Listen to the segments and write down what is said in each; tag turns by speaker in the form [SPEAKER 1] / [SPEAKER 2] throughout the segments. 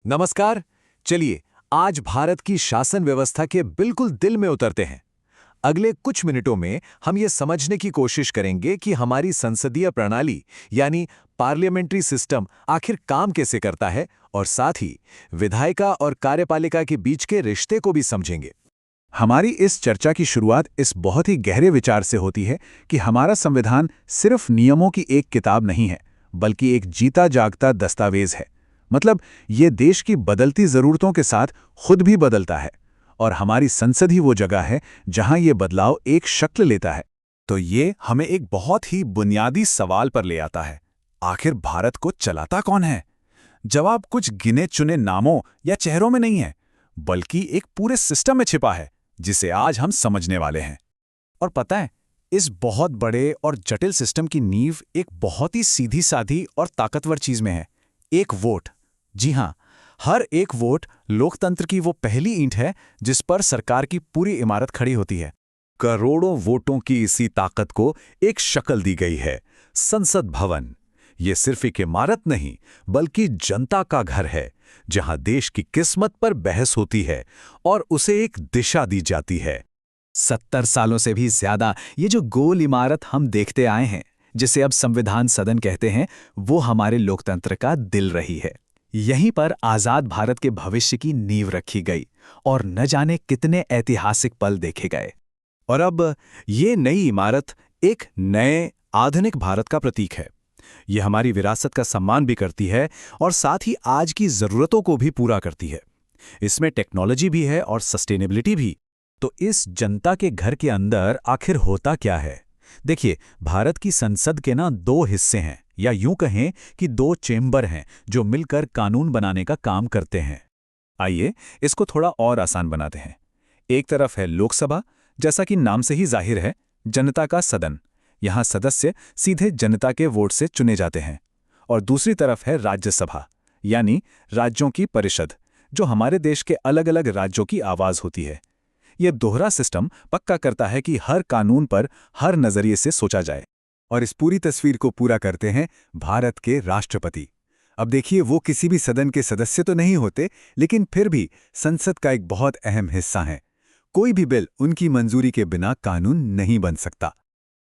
[SPEAKER 1] नमस्कार। चलिए आज भारत की शासन व्यवस्था के बिल्कुल दिल में उतरते हैं। अगले कुछ मिनटों में हम ये समझने की कोशिश करेंगे कि हमारी संसदीय प्रणाली यानी पार्लियामेंट्री सिस्टम आखिर काम कैसे करता है और साथ ही विधायिका और कार्यपालिका के बीच के रिश्ते को भी समझेंगे।
[SPEAKER 2] हमारी इस चर्चा की शुरुआत इस बहुत ही गहरे विचार से होती है कि हमारा संविधान सिर्फ नियमों की एक किताब नहीं है, बल्कि एक जीता जागता दस्तावेज है। मतलब ये देश की बदलती ज़रूरतों के साथ खुद भी बदलता है, और हमारी संसद ही वो जगह है जहां ये बदलाव एक शक्ल लेता है।
[SPEAKER 3] तो ये हमें एक बहुत ही बुनियादी सवाल पर ले आता है। आखिर भारत को चलाता कौन है? जवाब कुछ गिने चुने नामों या चेहरों में नहीं है, बल्कि एक पूरे सिस्टम में छिपा है, जिसे आज हम समझने वाले हैं। और पता है, इस बहुत बड़े और जटिल सिस्टम की नींव एक बहुत ही सीधी साधी और ताकतवर चीज में है, एक वोट। जी हाँ, हर एक वोट लोकतंत्र की वो पहली ईंट है जिस पर सरकार की पूरी इमारत खड़ी होती है। करोड़ों वोटों की इसी ताकत को एक शक्ल दी गई है, संसद भवन। ये सिर्फ एक इमारत नहीं, बल्कि जनता का घर है, जहां देश की किस्मत पर बहस होती है और उसे एक दिशा दी जाती है।
[SPEAKER 4] 70 सालों से भी ज्यादा ये जो गोल इमारत हम देखते आए हैं, जिसे अब संविधान सदन कहते हैं, वो हमारे लोकतंत्र का दिल रही है। यहीं पर आजाद भारत के भविष्य की नींव रखी गई और न जाने कितने ऐतिहासिक पल देखे गए।
[SPEAKER 3] और अब ये नई इमारत एक नए आधुनिक भारत का प्रतीक है। ये हमारी विरासत का सम्मान भी करती है और साथ ही आज की ज़रूरतों को भी पूरा करती है। इसमें टेक्नोलॉजी भी है और सस्टेनेबिलिटी भी। तो इस जनता के घर के अंदर आखिर होता क्या है? देखिए, भारत की संसद के दो हिस्से हैं, या यूं कहें कि दो चेंबर हैं जो मिलकर कानून बनाने का काम करते हैं। आइए इसको थोड़ा और आसान बनाते हैं। एक तरफ है लोकसभा, जैसा कि नाम से ही जाहिर है, जनता का सदन। यहाँ सदस्य सीधे जनता के वोट से चुने जाते हैं। और दूसरी तरफ है राज्यसभा, यानी राज्यों की परिषद, जो हमारे देश के अलग अलग राज्यों की आवाज़ होती है। यह दोहरा सिस्टम पक्का करता है कि हर कानून पर हर नजरिए से सोचा जाए। और इस पूरी तस्वीर को पूरा करते हैं भारत के राष्ट्रपति। अब देखिए, वो किसी भी सदन के सदस्य तो नहीं होते, लेकिन फिर भी संसद का एक बहुत अहम हिस्सा है। कोई भी बिल उनकी मंजूरी के बिना कानून नहीं बन सकता।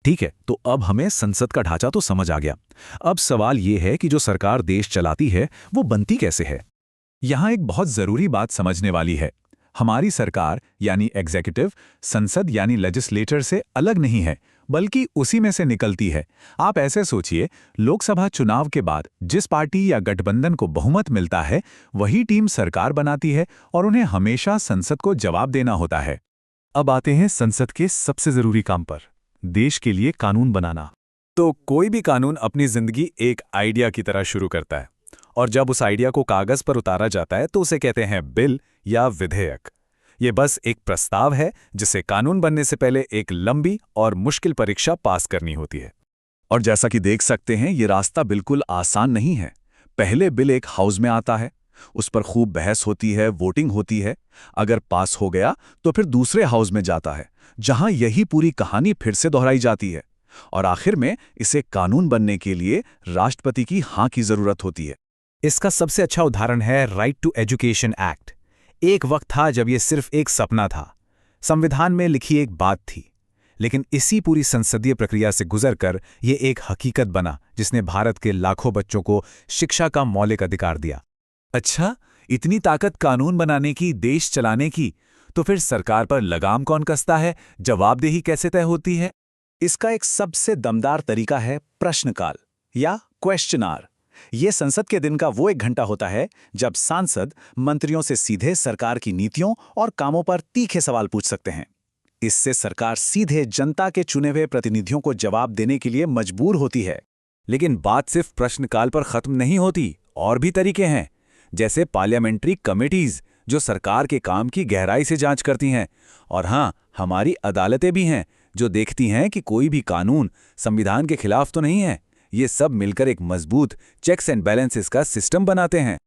[SPEAKER 3] ठीक है, तो अब हमें संसद का ढांचा तो समझ आ गया। अब सवाल ये है कि जो सरकार देश चलाती है, वो बनती कैसे है? यहाँ एक बहुत जरूरी बात समझने वाली है। हमारी सरकार यानी एग्जीक्यूटिव, संसद यानी लेजिस्लेटर से अलग नहीं है, बल्कि उसी में से निकलती है। आप ऐसे सोचिए, लोकसभा चुनाव के बाद जिस पार्टी या गठबंधन को बहुमत मिलता है, वही टीम सरकार बनाती है और उन्हें हमेशा संसद को जवाब देना होता है। अब आते हैं संसद के सबसे जरूरी काम पर, देश के लिए कानून बनाना। तो कोई भी कानून अपनी जिंदगी एक आइडिया की तरह शुरू करता है, और जब उस आइडिया को कागज पर उतारा जाता है तो उसे कहते हैं बिल या विधेयक। ये बस एक प्रस्ताव है जिसे कानून बनने से पहले एक लंबी और मुश्किल परीक्षा पास करनी होती है। और जैसा कि देख सकते हैं, ये रास्ता बिल्कुल आसान नहीं है। पहले बिल एक हाउस में आता है, उस पर खूब बहस होती है, वोटिंग होती है। अगर पास हो गया तो फिर दूसरे हाउस में जाता है, जहां यही पूरी कहानी फिर से दोहराई जाती है। और आखिर में इसे कानून बनने के लिए राष्ट्रपति की हाँ की जरूरत होती है। इसका सबसे अच्छा उदाहरण है राइट टू एजुकेशन एक्ट। एक वक्त था जब यह सिर्फ एक सपना था, संविधान में लिखी एक बात थी, लेकिन इसी पूरी संसदीय प्रक्रिया से गुजरकर यह एक हकीकत बना जिसने भारत के लाखों बच्चों को शिक्षा का मौलिक अधिकार दिया। अच्छा, इतनी ताकत कानून बनाने की, देश चलाने की, तो फिर सरकार पर लगाम कौन कसता है? जवाबदेही कैसे तय होती है? इसका एक सबसे दमदार तरीका है प्रश्नकाल या क्वेश्चन आवर। ये संसद के दिन का वो एक घंटा होता है जब सांसद मंत्रियों से सीधे सरकार की नीतियों और कामों पर तीखे सवाल पूछ सकते हैं। इससे सरकार सीधे जनता के चुने हुए प्रतिनिधियों को जवाब देने के लिए मजबूर होती है। लेकिन बात सिर्फ प्रश्नकाल पर खत्म नहीं होती, और भी तरीके हैं, जैसे पार्लियामेंट्री कमेटीज, जो सरकार के काम की गहराई से जांच करती हैं। और हाँ, हमारी अदालतें भी हैं, जो देखती हैं कि कोई भी कानून संविधान के खिलाफ तो नहीं है। ये सब मिलकर एक मजबूत चेक्स एंड बैलेंसेस का सिस्टम बनाते हैं।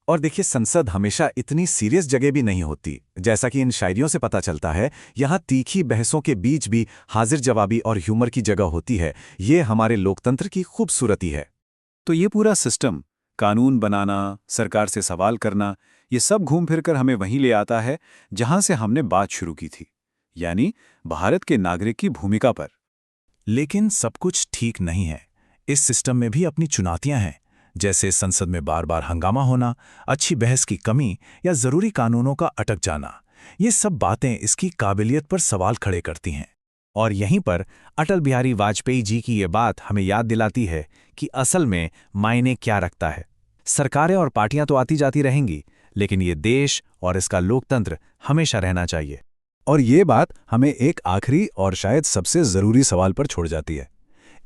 [SPEAKER 3] और देखिए, संसद हमेशा इतनी सीरियस जगह भी नहीं होती। जैसा कि इन शायरियों से पता चलता है, यहाँ तीखी बहसों के बीच भी हाजिर जवाबी और ह्यूमर की जगह होती है। ये हमारे लोकतंत्र की खूबसूरती है। तो ये पूरा सिस्टम
[SPEAKER 2] कानून बनाना, सरकार से सवाल करना, ये सब घूम फिर कर हमें वहीं ले आता है जहां से हमने बात शुरू की थी, यानी भारत के नागरिक की भूमिका पर।
[SPEAKER 1] लेकिन सब कुछ ठीक नहीं है। इस सिस्टम में भी अपनी चुनौतियां हैं, जैसे संसद में बार-बार हंगामा होना, अच्छी बहस की कमी या जरूरी कानूनों का अटक जाना। ये सब बातें इसकी काबिलियत पर सवाल खड़े करती हैं।
[SPEAKER 4] और यहीं पर अटल बिहारी वाजपेयी जी की ये बात हमें याद दिलाती है कि असल में मायने क्या रखता है। सरकारें और पार्टियां तो आती जाती रहेंगी, लेकिन ये देश और इसका लोकतंत्र हमेशा रहना चाहिए।
[SPEAKER 2] और ये बात हमें एक आखिरी और शायद सबसे जरूरी सवाल पर छोड़ जाती है।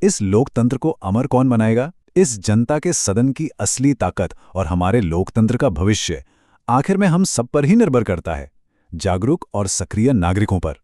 [SPEAKER 2] इस लोकतंत्र को अमर कौन बनाएगा? इस जनता के सदन की असली ताकत और हमारे लोकतंत्र का भविष्य आखिर में हम सब पर ही निर्भर करता है, जागरूक और सक्रिय नागरिकों पर।